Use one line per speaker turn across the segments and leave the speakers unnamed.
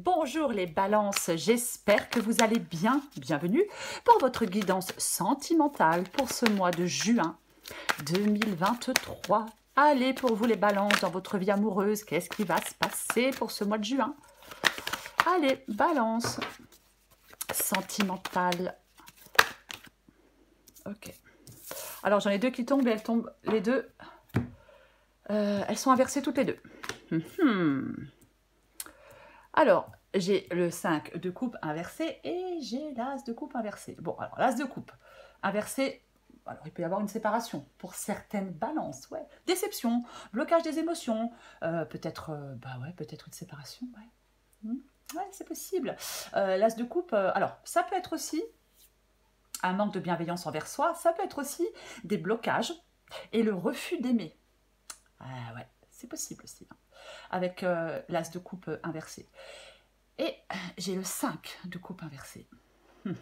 Bonjour les balances, j'espère que vous allez bien. Bienvenue pour votre guidance sentimentale pour ce mois de juin 2023. Allez pour vous les balances dans votre vie amoureuse, qu'est-ce qui va se passer pour ce mois de juin? Allez, balance sentimentale. Ok. Alors j'en ai deux qui tombent et elles tombent les deux. Elles sont inversées toutes les deux. Alors, j'ai le 5 de coupe inversé et j'ai l'as de coupe inversé. Bon, alors l'as de coupe inversé, alors il peut y avoir une séparation pour certaines balances, ouais. Déception, blocage des émotions, peut-être peut-être une séparation, ouais. Ouais, c'est possible. L'as de coupe, alors ça peut être aussi un manque de bienveillance envers soi, ça peut être aussi des blocages et le refus d'aimer. Ah ouais, c'est possible aussi, hein, avec l'as de coupe inversé. Et j'ai le 5 de coupe inversé.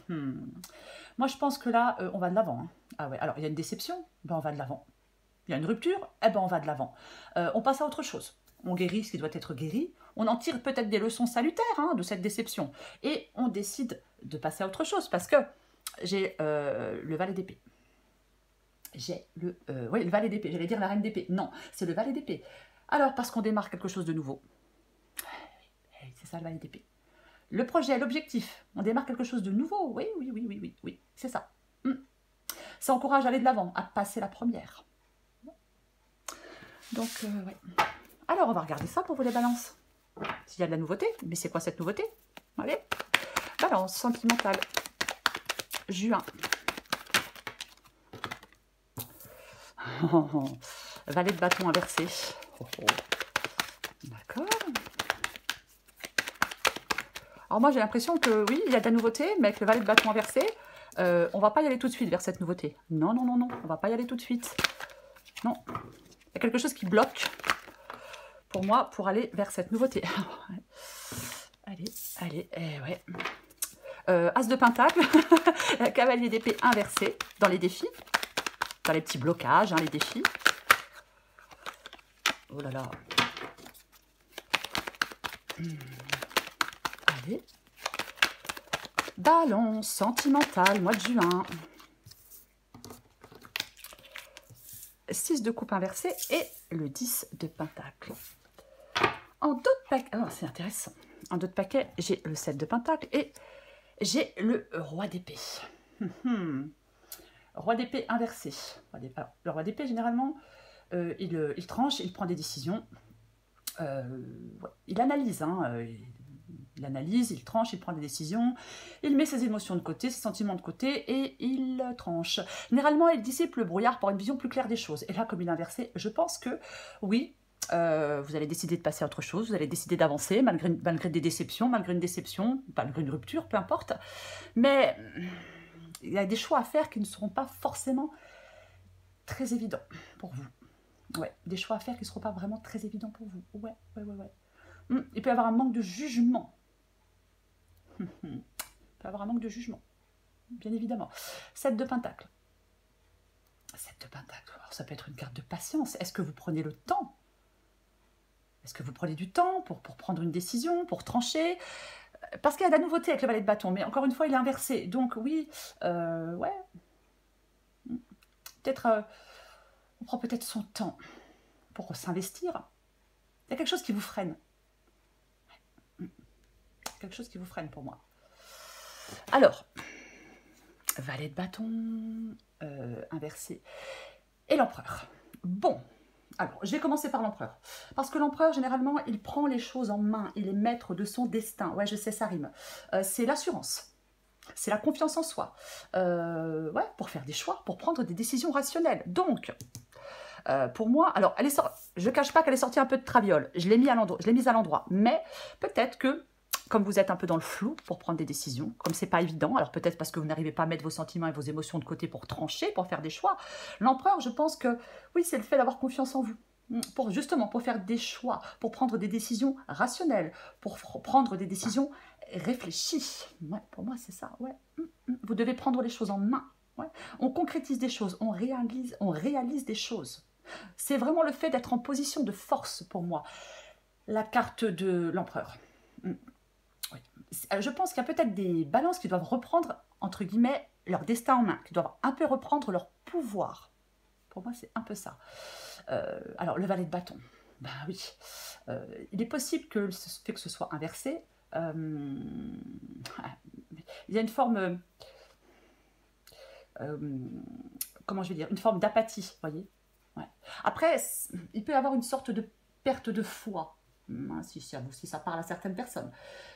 Moi, je pense que là, on va de l'avant. Hein. Ah ouais, alors il y a une déception, ben on va de l'avant. Il y a une rupture, eh ben on va de l'avant. On passe à autre chose. On guérit ce qui doit être guéri. On en tire peut-être des leçons salutaires hein, de cette déception. Et on décide de passer à autre chose parce que j'ai le valet d'épée. J'ai le valet d'épée. J'allais dire la reine d'épée. Non, c'est le valet d'épée. Alors, parce qu'on démarre quelque chose de nouveau. C'est ça le valet d'épée. Le projet, l'objectif, on démarre quelque chose de nouveau. Oui, c'est ça. Ça encourage à aller de l'avant, à passer la première. Donc, ouais. Alors, on va regarder ça pour vous les balances. S'il y a de la nouveauté, mais c'est quoi cette nouveauté? Allez, balance sentimentale. Juin. Valet de bâton inversé. D'accord. Alors moi j'ai l'impression que oui, il y a de la nouveauté, mais avec le valet de bâton inversé, on va pas y aller tout de suite vers cette nouveauté. Non, on va pas y aller tout de suite. Non, il y a quelque chose qui bloque pour moi pour aller vers cette nouveauté. Allez, ouais. As de pentacle, cavalier d'épée inversé dans les défis, dans les petits blocages, hein, les défis. Oh là là. Allez. Balance sentimentale, mois de juin. 6 de coupe inversée et le 10 de pentacle. En d'autres paquets, oh, c'est intéressant. En d'autres paquets, j'ai le 7 de pentacle et j'ai le roi d'épée. Roi d'épée inversé. Le roi d'épée, généralement, il tranche, il prend des décisions. Ouais, il analyse, hein, il analyse, il tranche, il prend des décisions, il met ses émotions de côté, ses sentiments de côté et il tranche. Généralement, il dissipe le brouillard pour une vision plus claire des choses. Et là, comme il est inversé, je pense que oui, vous allez décider de passer à autre chose, vous allez décider d'avancer malgré des déceptions, malgré une rupture, peu importe. Mais il y a des choix à faire qui ne seront pas forcément très évidents pour vous. Ouais, des choix à faire qui ne seront pas vraiment très évidents pour vous. Ouais. Il peut y avoir un manque de jugement. Il peut y avoir un manque de jugement, bien évidemment. 7 de pentacle. 7 de pentacle, alors ça peut être une carte de patience. Est-ce que vous prenez le temps? Est-ce que vous prenez du temps pour prendre une décision, pour trancher? Parce qu'il y a de la nouveauté avec le valet de bâton, mais encore une fois, il est inversé. Donc oui, ouais. Peut-être, on prend peut-être son temps pour s'investir. Il y a quelque chose qui vous freine. Quelque chose qui vous freine pour moi. Alors, valet de bâton inversé et l'empereur. Bon, alors je vais commencer par l'empereur. Parce que l'empereur, généralement, il prend les choses en main. Il est maître de son destin. Ouais, je sais, ça rime. C'est l'assurance. C'est la confiance en soi. Ouais, pour faire des choix, pour prendre des décisions rationnelles. Donc, pour moi, alors, je ne cache pas qu'elle est sortie un peu de traviole. Je l'ai mise à l'endroit. Mais peut-être que comme vous êtes un peu dans le flou pour prendre des décisions, comme c'est pas évident, alors peut-être parce que vous n'arrivez pas à mettre vos sentiments et vos émotions de côté pour trancher, pour faire des choix, l'empereur, je pense que, oui, c'est le fait d'avoir confiance en vous, justement, pour faire des choix, pour prendre des décisions rationnelles, pour prendre des décisions réfléchies. Ouais, pour moi, c'est ça, ouais. Vous devez prendre les choses en main. Ouais. On concrétise des choses, on réalise des choses. C'est vraiment le fait d'être en position de force pour moi, la carte de l'empereur. je pense qu'il y a peut-être des balances qui doivent reprendre, entre guillemets, leur destin en main, qui doivent un peu reprendre leur pouvoir. Pour moi, c'est un peu ça. Alors, le valet de bâton. Ben oui. Il est possible que le fait que ce soit inversé, il y a une forme... comment je vais dire, une forme d'apathie, vous voyez. Ouais. Après, il peut y avoir une sorte de perte de foi, si ça parle à certaines personnes.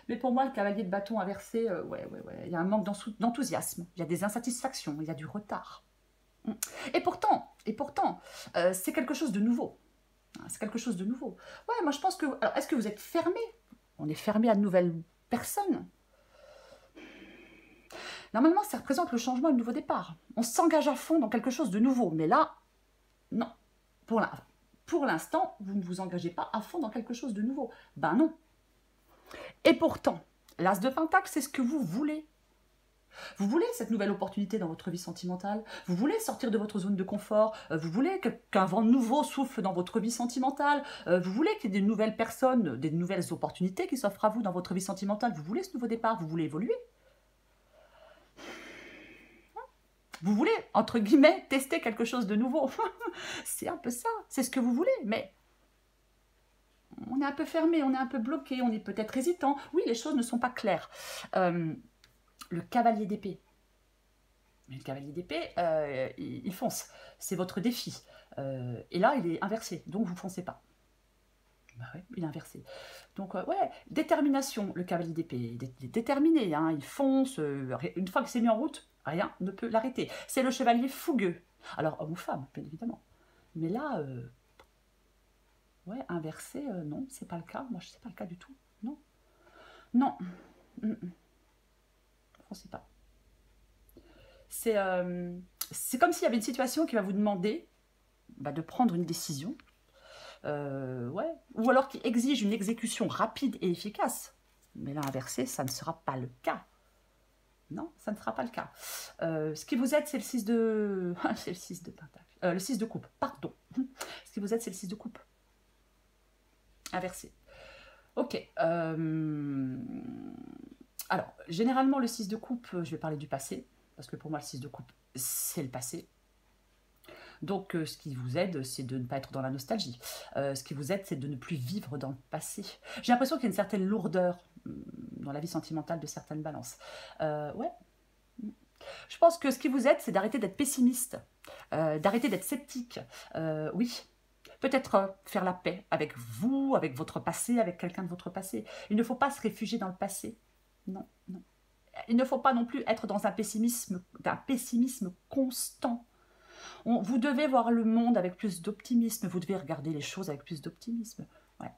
Mais pour moi, le cavalier de bâton inversé, ouais, il y a un manque d'enthousiasme, il y a des insatisfactions, il y a du retard. Et pourtant, c'est quelque chose de nouveau. C'est quelque chose de nouveau. Ouais, moi je pense que... Alors, est-ce que vous êtes fermé? On est fermé à de nouvelles personnes. Normalement, ça représente le changement et le nouveau départ. On s'engage à fond dans quelque chose de nouveau. Mais là, non. Pour l'instant, vous ne vous engagez pas à fond dans quelque chose de nouveau. Ben non. Et pourtant, l'as de Pentacle, c'est ce que vous voulez. Vous voulez cette nouvelle opportunité dans votre vie sentimentale? Vous voulez sortir de votre zone de confort? Vous voulez qu'un vent nouveau souffle dans votre vie sentimentale? Vous voulez qu'il y ait des nouvelles personnes, des nouvelles opportunités qui s'offrent à vous dans votre vie sentimentale? Vous voulez ce nouveau départ? Vous voulez évoluer? Vous voulez, entre guillemets, tester quelque chose de nouveau? C'est un peu ça, c'est ce que vous voulez, mais on est un peu fermé, on est un peu bloqué, on est peut-être hésitant. Oui, les choses ne sont pas claires. Le cavalier d'épée. Le cavalier d'épée, il fonce. C'est votre défi. Et là, il est inversé, donc vous ne foncez pas. Bah ouais, il est inversé. Donc, ouais, détermination, le cavalier d'épée. Il est déterminé, hein, il fonce. Une fois qu'il s'est mis en route, rien ne peut l'arrêter. C'est le chevalier fougueux. Alors, homme ou femme, bien évidemment. Mais là, ouais, inversé, non, c'est pas le cas. Moi, c'est pas le cas du tout. Non. Non. Foncez pas. C'est comme s'il y avait une situation qui va vous demander de prendre une décision. Ouais. Ou alors qui exige une exécution rapide et efficace. Mais là, inversé, ça ne sera pas le cas. Non, ça ne sera pas le cas. Ce qui vous aide, c'est le 6 de... c'est le 6 de pentacle. Le 6 de coupe, pardon. Ce qui vous aide, c'est le 6 de coupe. Inversé. Ok. Alors, généralement, le 6 de coupe, je vais parler du passé. Parce que pour moi, le 6 de coupe, c'est le passé. Donc, ce qui vous aide, c'est de ne pas être dans la nostalgie. Ce qui vous aide, c'est de ne plus vivre dans le passé. J'ai l'impression qu'il y a une certaine lourdeur dans la vie sentimentale de certaines balances. Ouais. Je pense que ce qui vous aide, c'est d'arrêter d'être pessimiste, d'arrêter d'être sceptique. Oui. Peut-être faire la paix avec vous, avec votre passé, avec quelqu'un de votre passé. Il ne faut pas se réfugier dans le passé. Non, non. Il ne faut pas non plus être dans un pessimisme constant. Vous devez voir le monde avec plus d'optimisme, vous devez regarder les choses avec plus d'optimisme. Ouais.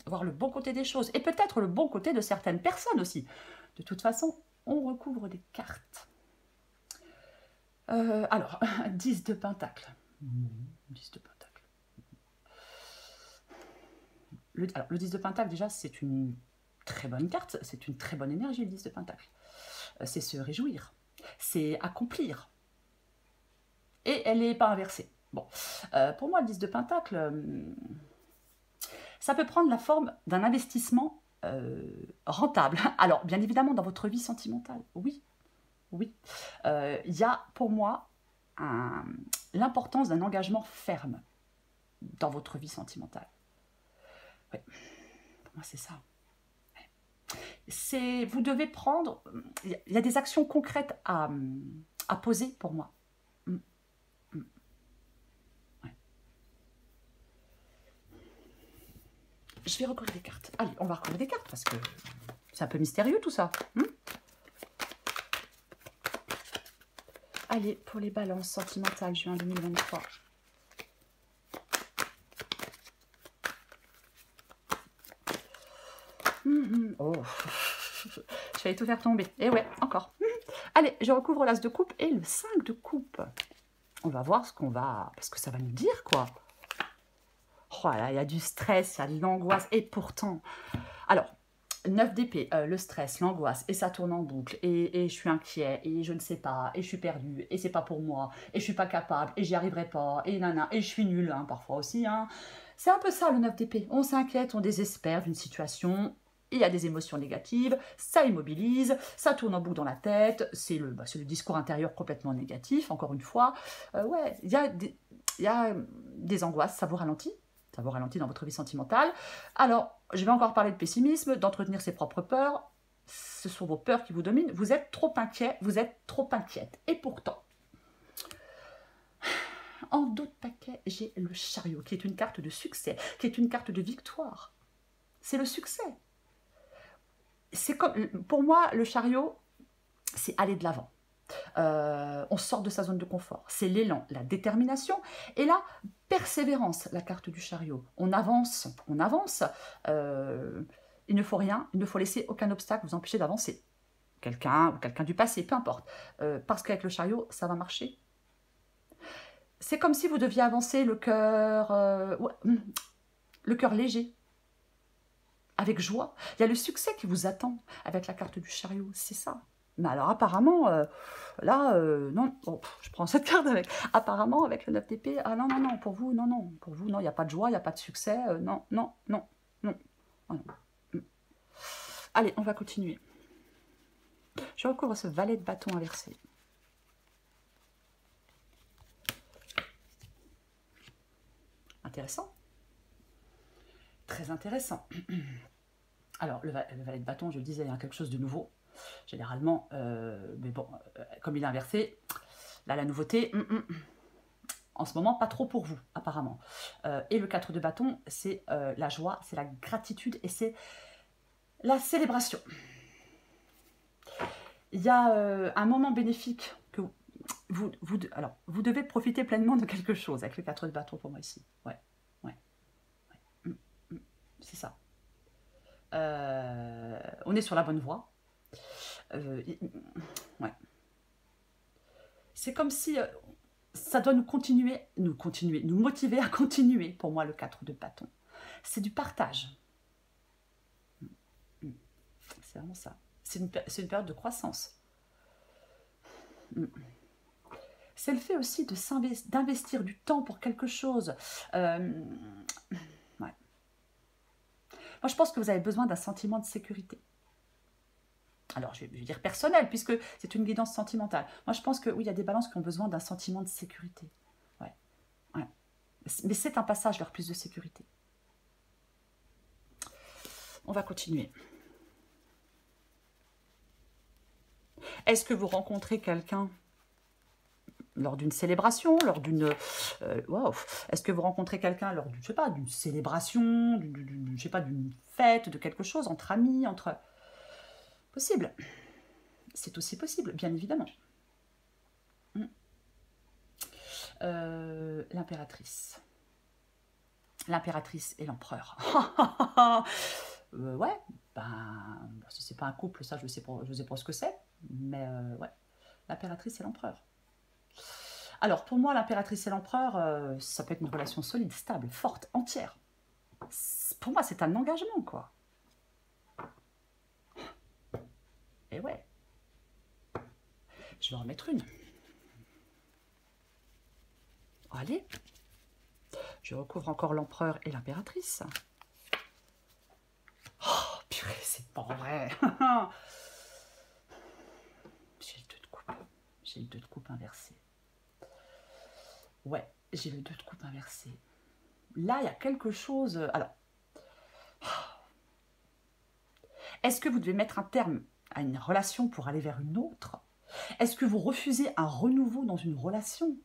Voir le bon côté des choses, et peut-être le bon côté de certaines personnes aussi. De toute façon, on recouvre des cartes. Alors, 10 de pentacle. 10 de pentacle. Alors, le 10 de pentacle, déjà, c'est une très bonne carte, c'est une très bonne énergie, le 10 de pentacle. C'est se réjouir, c'est accomplir. Et elle n'est pas inversée. Bon, pour moi, le 10 de pentacle, ça peut prendre la forme d'un investissement rentable. Alors, bien évidemment, dans votre vie sentimentale, oui. Oui. Il y a, pour moi, l'importance d'un engagement ferme dans votre vie sentimentale. Oui, pour moi, c'est ça. Vous devez prendre... Il y a des actions concrètes à poser pour moi. Ouais. Je vais recouvrir des cartes. Allez, on va recouvrir des cartes parce que c'est un peu mystérieux tout ça. Allez, pour les balances sentimentales, juin 2023. Oh, je vais tout faire tomber. Et ouais, encore. Allez, je recouvre l'as de coupe et le 5 de coupe. On va voir ce qu'on va... Parce que ça va nous dire, quoi. Oh là, il y a du stress, il y a de l'angoisse. Et pourtant... Alors, 9 d'épée, le stress, l'angoisse, et ça tourne en boucle. Et je suis inquiet, et je ne sais pas, et je suis perdue, et c'est pas pour moi, et je suis pas capable, et j'y arriverai pas, et nana, et je suis nulle, hein, parfois aussi. Hein. C'est un peu ça, le 9 d'épée. On s'inquiète, on désespère d'une situation... il y a des émotions négatives, ça immobilise, ça tourne en boucle dans la tête, c'est le discours intérieur complètement négatif, encore une fois. Ouais, il y a des angoisses, ça vous ralentit dans votre vie sentimentale. Alors, je vais encore parler de pessimisme, d'entretenir ses propres peurs. Ce sont vos peurs qui vous dominent. Vous êtes trop inquiet, vous êtes trop inquiète. Et pourtant, en d'autres paquets, j'ai le chariot, qui est une carte de succès, qui est une carte de victoire. C'est le succès. C'est comme, pour moi, le chariot, c'est aller de l'avant. On sort de sa zone de confort. C'est l'élan, la détermination et la persévérance, la carte du chariot. On avance, on avance. Il ne faut rien, il ne faut laisser aucun obstacle vous empêcher d'avancer. Quelqu'un ou quelqu'un du passé, peu importe. Parce qu'avec le chariot, ça va marcher. C'est comme si vous deviez avancer le cœur léger, avec joie. Il y a le succès qui vous attend avec la carte du chariot, c'est ça. Mais alors apparemment, non, bon, je prends cette carte avec. Apparemment, avec le 9 d'épée, ah non, pour vous, non, il n'y a pas de joie, il n'y a pas de succès, non. Ah, non. Allez, on va continuer. Je recouvre ce valet de bâton inversé. Intéressant. Très intéressant. Alors, le valet de bâton, je le disais, il y a quelque chose de nouveau. Généralement, mais bon, comme il est inversé, là, la nouveauté, en ce moment, pas trop pour vous, apparemment. Et le 4 de bâton, c'est la joie, c'est la gratitude et c'est la célébration. Il y a un moment bénéfique que alors, vous devez profiter pleinement de quelque chose avec le 4 de bâton pour moi ici. Ouais. C'est ça. On est sur la bonne voie. Ouais. C'est comme si ça doit nous motiver à continuer, pour moi, le 4 de bâton. C'est du partage. C'est vraiment ça. C'est une période de croissance. C'est le fait aussi d'investir du temps pour quelque chose. Ouais. Moi, je pense que vous avez besoin d'un sentiment de sécurité. Alors, je vais dire personnel, puisque c'est une guidance sentimentale. Moi, je pense que oui, il y a des balances qui ont besoin d'un sentiment de sécurité. Ouais. Mais c'est un passage vers plus de sécurité. On va continuer. Est-ce que vous rencontrez quelqu'un lors d'une célébration, lors d'une... Est-ce que vous rencontrez quelqu'un lors d'une, je sais pas, d'une célébration, je sais pas, d'une fête, de quelque chose, entre amis, entre... Possible. C'est aussi possible, bien évidemment. L'impératrice. L'impératrice et l'empereur. Ouais, ben, si c'est pas un couple, ça je sais pas ce que c'est, mais ouais, l'impératrice et l'empereur. Alors pour moi, l'impératrice et l'empereur, ça peut être une relation solide, stable, forte, entière. Pour moi, c'est un engagement, quoi. Et ouais. Je vais en remettre une. Allez. Je recouvre encore l'empereur et l'impératrice. Oh, purée, c'est pas vrai. J'ai le 2 de coupe. J'ai le 2 de coupe inversé. Ouais, j'ai le 2 de coupe inversé. Là, il y a quelque chose... Alors, est-ce que vous devez mettre un terme à une relation pour aller vers une autre? Est-ce que vous refusez un renouveau dans une relation?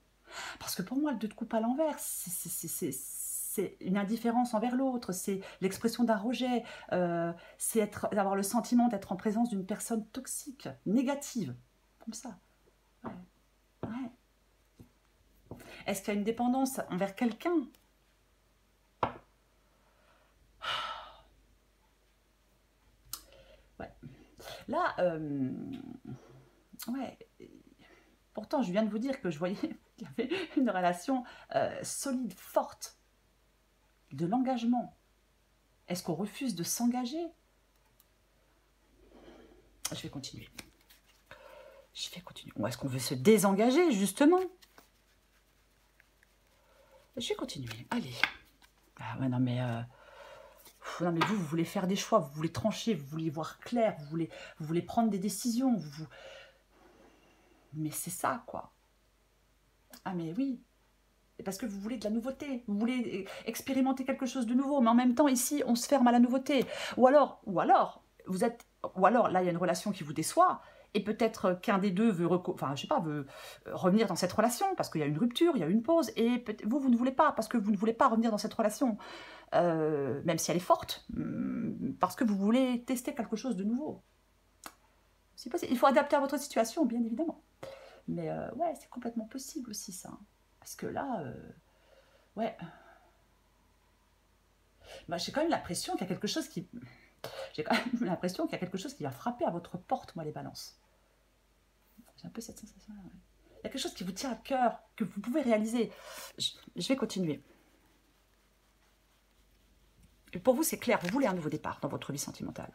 Parce que pour moi, le 2 de coupe à l'envers, c'est une indifférence envers l'autre, c'est l'expression d'un rejet, c'est avoir le sentiment d'être en présence d'une personne toxique, négative, comme ça. Ouais. Est-ce qu'il y a une dépendance envers quelqu'un? Ouais. Là, ouais. Pourtant, je viens de vous dire que je voyais qu'il y avait une relation solide, forte, de l'engagement. Est-ce qu'on refuse de s'engager? Je vais continuer. Ou est-ce qu'on veut se désengager, justement? Je vais continuer. Allez. Ah ouais, non, mais... non mais vous voulez faire des choix, vous voulez trancher, vous voulez voir clair, vous voulez prendre des décisions. Mais c'est ça, quoi. Ah mais oui, parce que vous voulez de la nouveauté, vous voulez expérimenter quelque chose de nouveau, mais en même temps, ici, on se ferme à la nouveauté. Ou alors, là, il y a une relation qui vous déçoit, et peut-être qu'un des deux veut, enfin, je sais pas, veut revenir dans cette relation, parce qu'il y a une rupture, il y a une pause, et vous ne voulez pas, parce que vous ne voulez pas revenir dans cette relation, même si elle est forte, parce que vous voulez tester quelque chose de nouveau. Il faut adapter à votre situation, bien évidemment. Mais ouais, c'est complètement possible aussi, ça. Parce que là, ouais. Moi, j'ai quand même l'impression qu'il y a quelque chose qui... J'ai quand même l'impression qu'il y a quelque chose qui va frapper à votre porte, moi, les balances. J'ai un peu cette sensation-là, ouais. Il y a quelque chose qui vous tient à cœur, que vous pouvez réaliser. Je vais continuer. Et pour vous, c'est clair, vous voulez un nouveau départ dans votre vie sentimentale.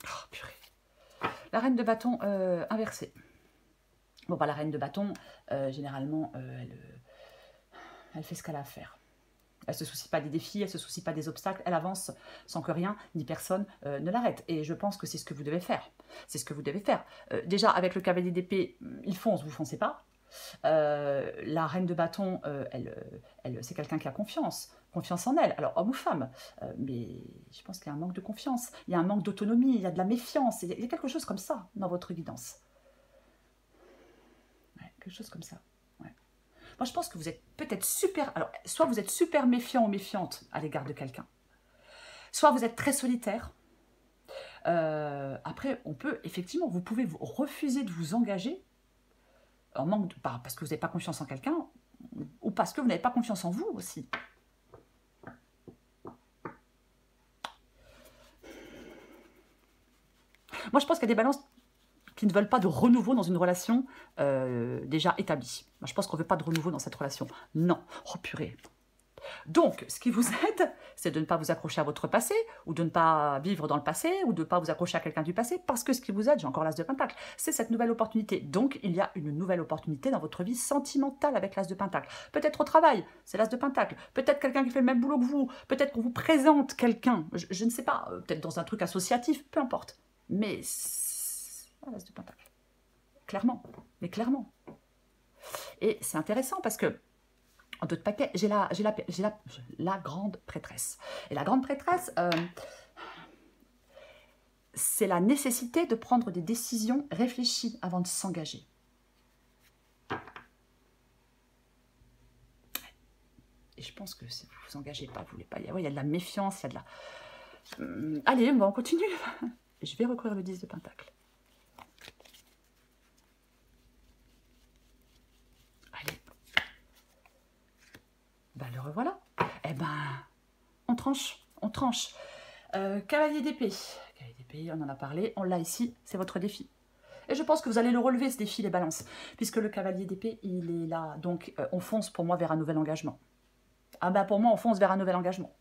Oh, purée. La reine de bâton inversée. Bon, bah, la reine de bâton, généralement, elle fait ce qu'elle a à faire. Elle ne se soucie pas des défis, elle ne se soucie pas des obstacles, elle avance sans que rien ni personne ne l'arrête. Et je pense que c'est ce que vous devez faire. C'est ce que vous devez faire. Déjà, avec le cavalier d'épée, il fonce, vous ne foncez pas. La reine de bâton, c'est quelqu'un qui a confiance en elle, alors homme ou femme, mais je pense qu'il y a un manque de confiance, il y a un manque d'autonomie, il y a de la méfiance, il y a quelque chose comme ça dans votre guidance. Ouais, quelque chose comme ça. Ouais. Moi, je pense que vous êtes peut-être super... Alors, soit vous êtes super méfiant ou méfiante à l'égard de quelqu'un, soit vous êtes très solitaire. Après, effectivement, vous pouvez vous refuser de vous engager en manque de, parce que vous n'avez pas confiance en quelqu'un, ou parce que vous n'avez pas confiance en vous aussi. Moi, je pense qu'il y a des balances qui ne veulent pas de renouveau dans une relation déjà établie. Moi, je pense qu'on ne veut pas de renouveau dans cette relation. Non. Oh purée. Donc, ce qui vous aide, c'est de ne pas vous accrocher à votre passé, ou de ne pas vivre dans le passé, ou de ne pas vous accrocher à quelqu'un du passé, parce que ce qui vous aide, j'ai encore l'as de Pentacle, c'est cette nouvelle opportunité. Donc, il y a une nouvelle opportunité dans votre vie sentimentale avec l'as de Pentacle. Peut-être au travail, c'est l'as de Pentacle. Peut-être quelqu'un qui fait le même boulot que vous. Peut-être qu'on vous présente quelqu'un, je ne sais pas, peut-être dans un truc associatif, peu importe. Mais c'est l'as de Pentacle. Clairement, mais clairement. Et c'est intéressant parce que en d'autres paquets, j'ai la grande prêtresse. Et la grande prêtresse, c'est la nécessité de prendre des décisions réfléchies avant de s'engager. Et je pense que si vous ne vous engagez pas, vous voulez pas. Il y a de la méfiance, il y a de la... Allez, bon, on continue. Je vais recouvrir le 10 de Pentacle. Allez. Ben, le revoilà. Eh ben, on tranche, on tranche. Cavalier d'épée. Cavalier d'épée, on en a parlé. On l'a ici, c'est votre défi. Et je pense que vous allez le relever, ce défi, les balances. Puisque le cavalier d'épée, il est là. Donc, on fonce pour moi vers un nouvel engagement. Ah ben, pour moi, on fonce vers un nouvel engagement.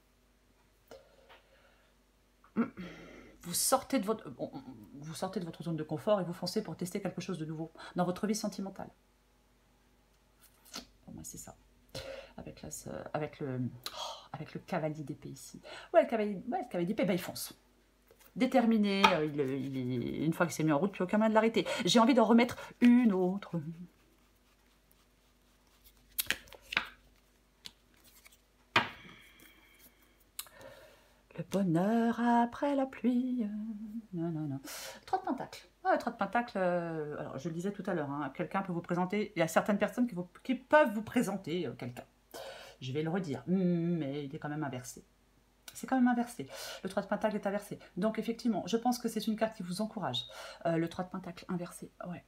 Vous sortez de votre zone de confort et vous foncez pour tester quelque chose de nouveau dans votre vie sentimentale. Pour moi, c'est ça. Avec le cavalier d'épée ici. Ouais, le cavalier d'épée, ben, il fonce. Déterminé, une fois qu'il s'est mis en route, plus aucun moyen de l'arrêter. J'ai envie d'en remettre une autre. Le bonheur après la pluie. Non. 3 de Pentacle. Ah, 3 de Pentacle, alors je le disais tout à l'heure, hein, quelqu'un peut vous présenter, il y a certaines personnes qui peuvent vous présenter quelqu'un. Je vais le redire, mais il est quand même inversé. C'est quand même inversé. Le 3 de Pentacle est inversé. Donc effectivement, je pense que c'est une carte qui vous encourage. Le 3 de Pentacle inversé, ouais,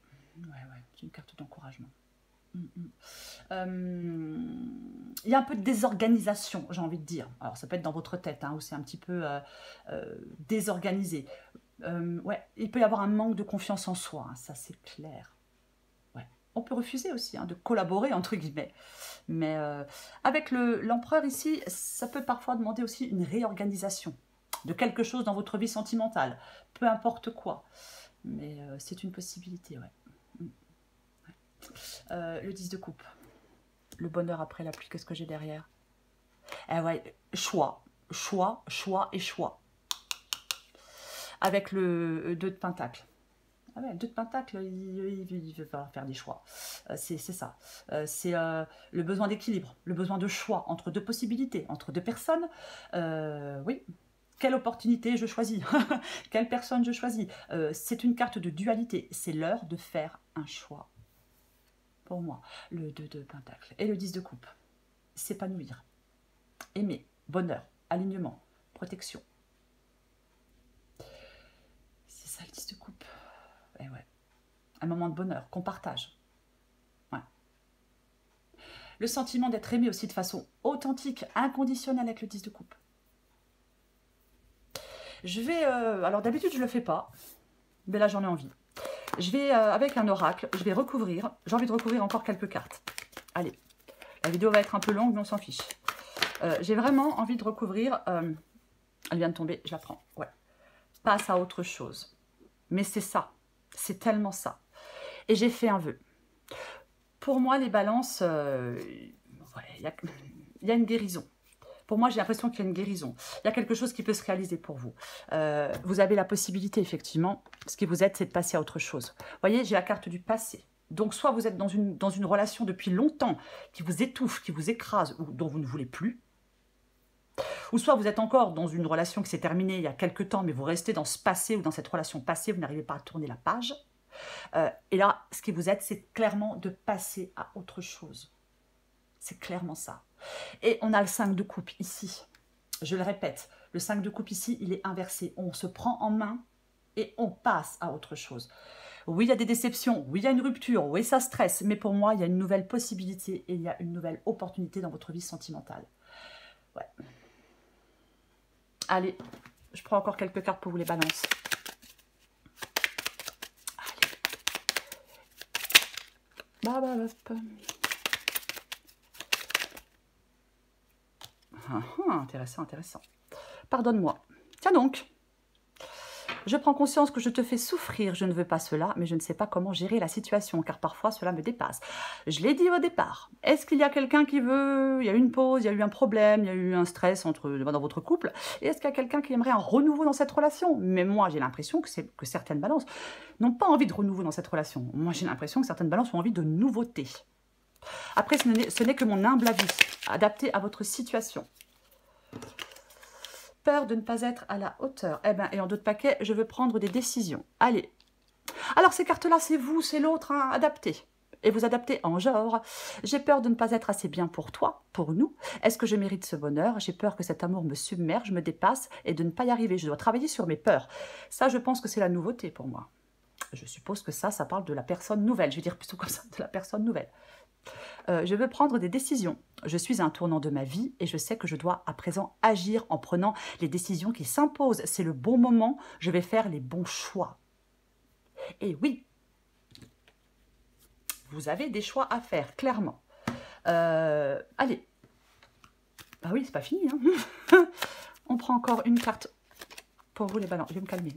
c'est une carte d'encouragement. Il y a un peu de désorganisation, j'ai envie de dire. Alors ça peut être dans votre tête, hein, où c'est un petit peu désorganisé. Ouais, il peut y avoir un manque de confiance en soi, hein, ça c'est clair. Ouais. On peut refuser aussi de collaborer, entre guillemets. Mais avec l'empereur ici, ça peut parfois demander aussi une réorganisation de quelque chose dans votre vie sentimentale, peu importe quoi. Mais c'est une possibilité, ouais. Le 10 de coupe. Le bonheur après la pluie, qu'est-ce que j'ai derrière? Eh ouais, choix, choix, choix et choix. Avec le 2 de Pentacle. Ah ouais, le 2 de Pentacle, il veut pas faire des choix. C'est ça. C'est le besoin d'équilibre, le besoin de choix entre deux possibilités, entre deux personnes. Oui. Quelle opportunité je choisis? Quelle personne je choisis? C'est une carte de dualité. C'est l'heure de faire un choix. Pour moi, le 2 de Pentacle et le 10 de coupe. S'épanouir, aimer, bonheur, alignement, protection. C'est ça le 10 de coupe. Et ouais. Un moment de bonheur qu'on partage. Ouais. Le sentiment d'être aimé aussi de façon authentique, inconditionnelle avec le 10 de coupe. Je vais... alors d'habitude je ne le fais pas, mais là j'en ai envie. Je vais, avec un oracle, je vais recouvrir. J'ai envie de recouvrir encore quelques cartes. Allez, la vidéo va être un peu longue, mais on s'en fiche. J'ai vraiment envie de recouvrir... elle vient de tomber, je la prends. Ouais. Passe à autre chose. Mais c'est ça. C'est tellement ça. Et j'ai fait un vœu. Pour moi, les balances, il y a une guérison. Pour moi, j'ai l'impression qu'il y a une guérison. Il y a quelque chose qui peut se réaliser pour vous. Vous avez la possibilité, effectivement, ce qui vous aide, c'est de passer à autre chose. Vous voyez, j'ai la carte du passé. Donc, soit vous êtes dans une relation depuis longtemps qui vous étouffe, qui vous écrase, ou dont vous ne voulez plus. Ou soit vous êtes encore dans une relation qui s'est terminée il y a quelque temps, mais vous restez dans ce passé ou dans cette relation passée, vous n'arrivez pas à tourner la page. Et là, ce qui vous aide, c'est clairement de passer à autre chose. C'est clairement ça. Et on a le 5 de coupe ici. Je le répète, le 5 de coupe ici, il est inversé. On se prend en main et on passe à autre chose. Oui, il y a des déceptions, oui, il y a une rupture, oui, ça stresse, mais pour moi, il y a une nouvelle possibilité et il y a une nouvelle opportunité dans votre vie sentimentale. Ouais. Allez, je prends encore quelques cartes pour vous les balances. Allez. Intéressant, intéressant. Pardonne-moi. Tiens donc. Je prends conscience que je te fais souffrir, je ne veux pas cela, mais je ne sais pas comment gérer la situation, car parfois cela me dépasse. Je l'ai dit au départ. Est-ce qu'il y a quelqu'un qui veut... Il y a eu une pause, il y a eu un problème, il y a eu un stress dans votre couple. Et est-ce qu'il y a quelqu'un qui aimerait un renouveau dans cette relation? Mais moi, j'ai l'impression que certaines balances n'ont pas envie de renouveau dans cette relation. Moi, j'ai l'impression que certaines balances ont envie de nouveauté. Après, ce n'est que mon humble avis, adapté à votre situation. Peur de ne pas être à la hauteur. Eh bien, et en d'autres paquets, je veux prendre des décisions. Allez. Alors, ces cartes-là, c'est vous, c'est l'autre, hein, adaptez. Et vous adaptez en genre. J'ai peur de ne pas être assez bien pour toi, pour nous. Est-ce que je mérite ce bonheur? J'ai peur que cet amour me submerge, me dépasse et de ne pas y arriver. Je dois travailler sur mes peurs. Ça, je pense que c'est la nouveauté pour moi. Je suppose que ça parle de la personne nouvelle. Je vais dire plutôt comme ça, de la personne nouvelle. Je veux prendre des décisions. Je suis à un tournant de ma vie et je sais que je dois à présent agir en prenant les décisions qui s'imposent. C'est le bon moment, je vais faire les bons choix. Et oui, vous avez des choix à faire, clairement. Allez. Ah oui, c'est pas fini. Hein. On prend encore une carte pour vous les balances. Je vais me calmer.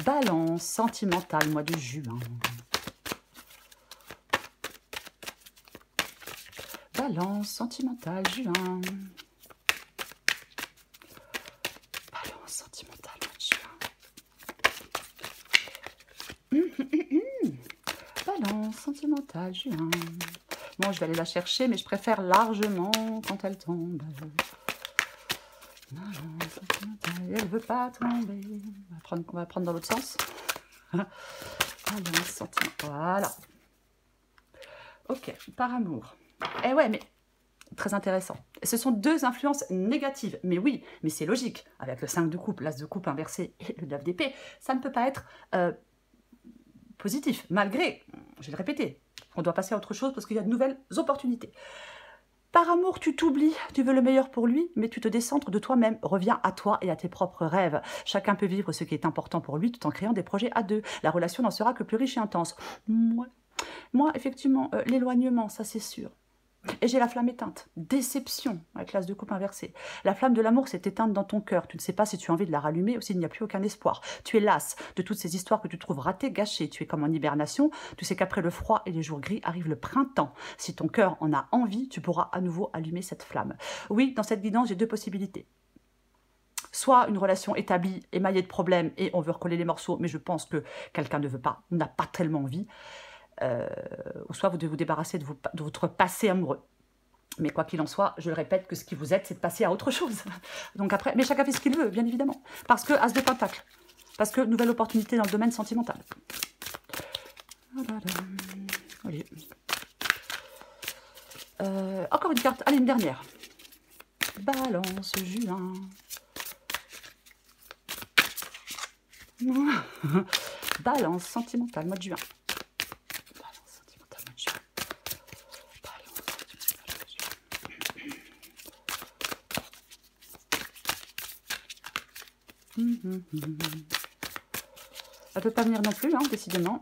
Balance sentimentale, mois de juin. Balance sentimentale, juin. Balance sentimentale, juin. Balance sentimentale, juin. Bon, je vais aller la chercher, mais je préfère largement quand elle tombe. Balance sentimentale, elle veut pas tomber. On va prendre dans l'autre sens. Balance sentimentale, voilà. Ok, par amour. Eh ouais, mais très intéressant. Ce sont deux influences négatives. Mais oui, mais c'est logique. Avec le 5 de coupe, l'as de coupe inversé et le 9 d'épée, ça ne peut pas être positif. Malgré, je vais le répéter, on doit passer à autre chose parce qu'il y a de nouvelles opportunités. Par amour, tu t'oublies, tu veux le meilleur pour lui, mais tu te décentres de toi-même. Reviens à toi et à tes propres rêves. Chacun peut vivre ce qui est important pour lui tout en créant des projets à deux. La relation n'en sera que plus riche et intense. Moi, effectivement, l'éloignement, ça c'est sûr. Et j'ai la flamme éteinte. Déception avec l'as de coupe inversé. La flamme de l'amour s'est éteinte dans ton cœur. Tu ne sais pas si tu as envie de la rallumer ou s'il n'y a plus aucun espoir. Tu es lasse de toutes ces histoires que tu trouves ratées, gâchées. Tu es comme en hibernation. Tu sais qu'après le froid et les jours gris arrive le printemps. Si ton cœur en a envie, tu pourras à nouveau allumer cette flamme. Oui, dans cette guidance, j'ai deux possibilités. Soit une relation établie, émaillée de problèmes et on veut recoller les morceaux, mais je pense que quelqu'un ne veut pas, n'a pas tellement envie. Ou soit vous devez vous débarrasser de votre passé amoureux. Mais quoi qu'il en soit, je répète que ce qui vous aide, c'est de passer à autre chose. Donc après, mais chacun fait ce qu'il veut, bien évidemment. Parce que As de Pentacle. Parce que nouvelle opportunité dans le domaine sentimental. Allez. Encore une carte. Allez, une dernière. Balance, juin. Balance sentimentale, mois de juin. Elle peut pas venir non plus, hein, décidément.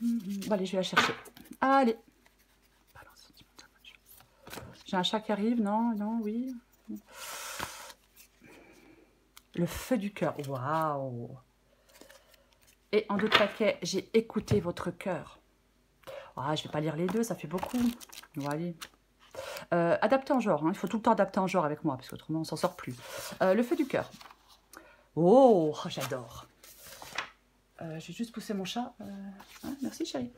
Bon, allez, je vais la chercher. Allez. J'ai un chat qui arrive, non, non, oui. Le feu du cœur, waouh. Et en 2 paquets, j'ai écouté votre cœur. Ah, je vais pas lire les deux, ça fait beaucoup. Bon, allez. Adapté en genre, hein. Il faut tout le temps adapter en genre avec moi, parce qu'autrement on s'en sort plus. Le feu du cœur. Oh, j'adore. Je vais juste pousser mon chat. Merci chérie.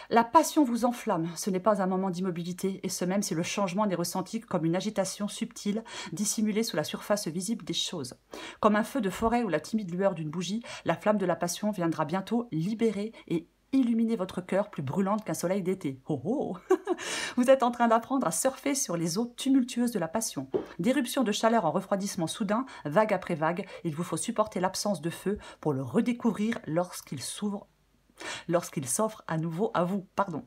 La passion vous enflamme, ce n'est pas un moment d'immobilité, et ce même si le changement n'est ressenti comme une agitation subtile, dissimulée sous la surface visible des choses. Comme un feu de forêt ou la timide lueur d'une bougie, la flamme de la passion viendra bientôt libérer et illuminer votre cœur plus brûlante qu'un soleil d'été. Oh oh. Vous êtes en train d'apprendre à surfer sur les eaux tumultueuses de la passion. D'éruption de chaleur en refroidissement soudain, vague après vague, il vous faut supporter l'absence de feu pour le redécouvrir lorsqu'il s'offre à nouveau à vous. Pardon.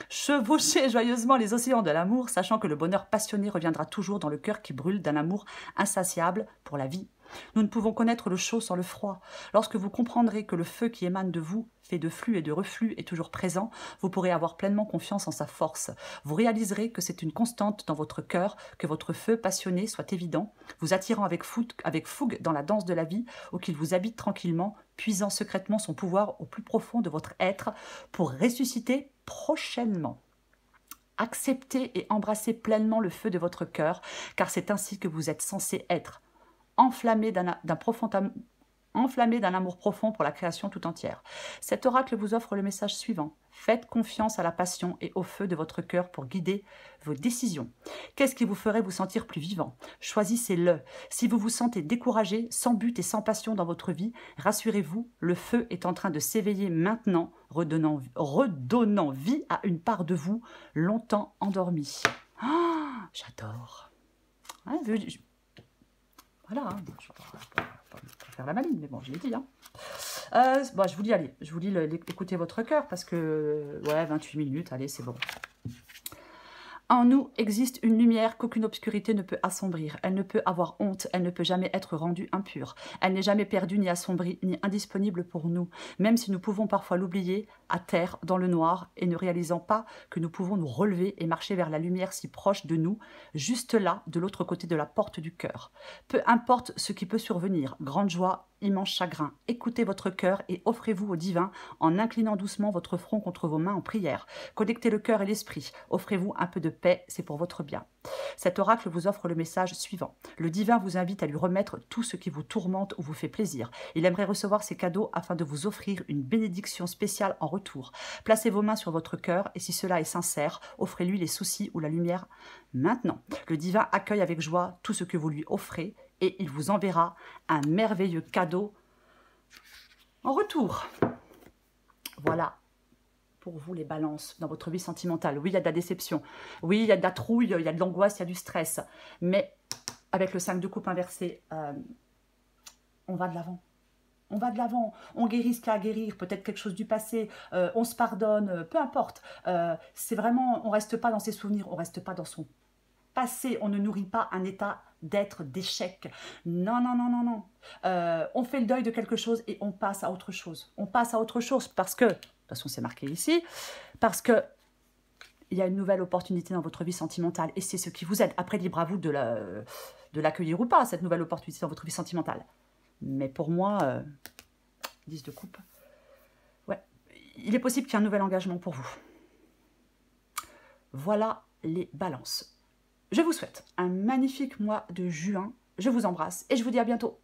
Chevauchez joyeusement les océans de l'amour, sachant que le bonheur passionné reviendra toujours dans le cœur qui brûle d'un amour insatiable pour la vie. Nous ne pouvons connaître le chaud sans le froid. Lorsque vous comprendrez que le feu qui émane de vous, fait de flux et de reflux, est toujours présent, vous pourrez avoir pleinement confiance en sa force. Vous réaliserez que c'est une constante dans votre cœur, que votre feu passionné soit évident, vous attirant avec fougue dans la danse de la vie, ou qu'il vous habite tranquillement, puisant secrètement son pouvoir au plus profond de votre être, pour ressusciter prochainement. Acceptez et embrassez pleinement le feu de votre cœur, car c'est ainsi que vous êtes censé être. Enflammé d'un amour profond pour la création tout entière. Cet oracle vous offre le message suivant. Faites confiance à la passion et au feu de votre cœur pour guider vos décisions. Qu'est-ce qui vous ferait vous sentir plus vivant? Choisissez-le. Si vous vous sentez découragé, sans but et sans passion dans votre vie, rassurez-vous, le feu est en train de s'éveiller maintenant, redonnant vie à une part de vous longtemps endormie. Oh, j'adore. Hein, voilà, hein. Je ne vais pas faire la maline, mais bon, je l'ai dit. Hein. Bon, je vous dis, allez, je vous dis écoutez votre cœur, parce que, ouais, 28 minutes, allez, c'est bon. En nous existe une lumière qu'aucune obscurité ne peut assombrir. Elle ne peut avoir honte, elle ne peut jamais être rendue impure. Elle n'est jamais perdue ni assombrie, ni indisponible pour nous. Même si nous pouvons parfois l'oublier, à terre, dans le noir, et ne réalisant pas que nous pouvons nous relever et marcher vers la lumière si proche de nous, juste là, de l'autre côté de la porte du cœur. Peu importe ce qui peut survenir, grande joie, immense chagrin, écoutez votre cœur et offrez-vous au divin en inclinant doucement votre front contre vos mains en prière. Connectez le cœur et l'esprit, offrez-vous un peu de paix, c'est pour votre bien. Cet oracle vous offre le message suivant. Le divin vous invite à lui remettre tout ce qui vous tourmente ou vous fait plaisir. Il aimerait recevoir ces cadeaux afin de vous offrir une bénédiction spéciale en retour. Placez vos mains sur votre cœur et si cela est sincère, offrez-lui les soucis ou la lumière maintenant. Le divin accueille avec joie tout ce que vous lui offrez et il vous enverra un merveilleux cadeau en retour. Voilà pour vous les balances dans votre vie sentimentale. Oui, il y a de la déception. Oui, il y a de la trouille, il y a de l'angoisse, il y a du stress. Mais avec le 5 de coupe inversé, on va de l'avant. On va de l'avant, on guérit ce qu'il y a à guérir, peut-être quelque chose du passé, on se pardonne, peu importe. C'est vraiment, on ne reste pas dans ses souvenirs, on ne reste pas dans son passé, on ne nourrit pas un état d'être, d'échec. Non, non, non, non, non. On fait le deuil de quelque chose et on passe à autre chose. On passe à autre chose parce que façon, c'est marqué ici. Parce que il y a une nouvelle opportunité dans votre vie sentimentale. Et c'est ce qui vous aide. Après, libre à vous de l'accueillir ou pas, cette nouvelle opportunité dans votre vie sentimentale. Mais pour moi, 10 de coupe, ouais, il est possible qu'il y ait un nouvel engagement pour vous. Voilà les balances. Je vous souhaite un magnifique mois de juin. Je vous embrasse et je vous dis à bientôt.